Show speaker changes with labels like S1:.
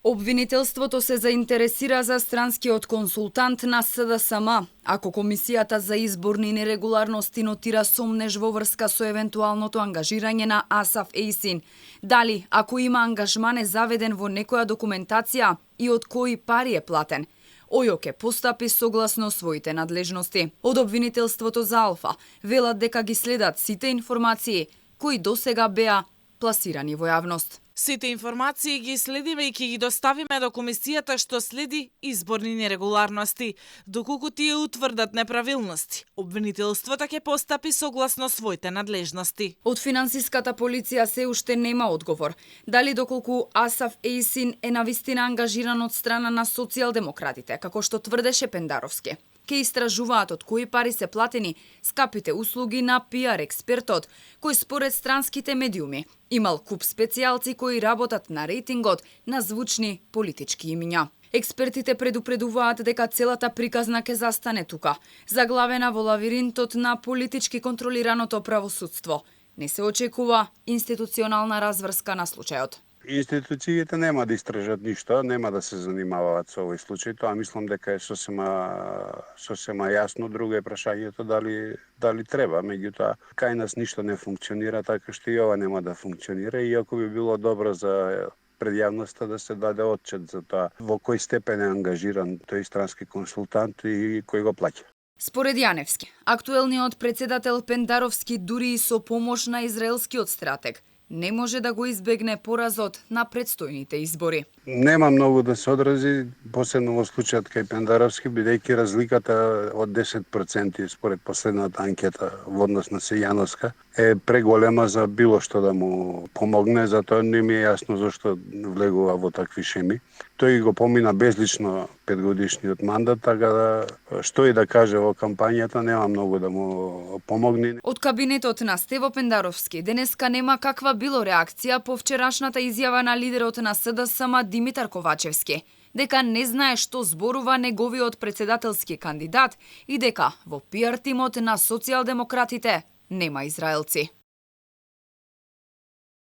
S1: Обвинителството се заинтересира за странскиот консултант на СДСМ, ако Комисијата за изборни нерегуларности нотира сомнеж во врска со евентуалното ангажирање на Асаф Ейсин. Дали, ако има ангажман, е заведен во некоја документација и од кои пари е платен. ОЈО ќе постапи согласно своите надлежности. Од обвинителството за Алфа велат дека ги следат сите информации кои досега беа пласирани во јавност.
S2: Сите информации ги следиме и ќе ги доставиме до комисијата што следи изборни нерегуларности, доколку тие утврдат неправилности. Обвинителството ќе постапи согласно своите надлежности.
S1: Од финансиската полиција се уште нема одговор. Дали доколку Асаф Ейсин е навистина ангажиран од страна на социјалдемократите, како што тврдеше Пендаровски. Ке истражуваат од кои пари се платени скапите услуги на пиар експертот, кој според странските медиуми имал куп специјалци кои работат на рейтингот на звучни политички имиња. Експертите предупредуваат дека целата приказна ќе застане тука, заглавена во лавиринтот на политички контролираното правосудство. Не се очекува институционална разврска на случајот.
S3: Институциите нема да истражат ништо, нема да се занимаваат со овој случај. Тоа мислам дека е сосема јасно. Друго е прашањето дали треба. Меѓутоа, кај нас ништо не функционира, така што и ова нема да функционира. Иако би било добро за пред јавноста да се даде отчет за тоа во кој степен е ангажиран тој странски консултант и кој го плаќа.
S1: Според Јаневски, актуелниот председател Пендаровски дури и со помош на израелскиот стратег не може да го избегне поразот на предстојните избори.
S3: Нема многу да се одрази, посебно во случајот кај Пендаровски, бидејќи разликата од 10% според последната анкета во однос на Сејановска е преголема за било што да му помогне, затоа не ми е јасно зашто влегува во такви шеми. Тој го помина безлично 5-годишниот мандат, така да што и да каже во кампањата нема многу да му помогне.
S1: Од кабинетот на Стево Пендаровски денеска нема каква било реакција по вчерашната изјава на лидерот на СДСМ Димитар Ковачевски, дека не знае што зборува неговиот председателски кандидат и дека во пиар тимот на социјалдемократите нема израелци.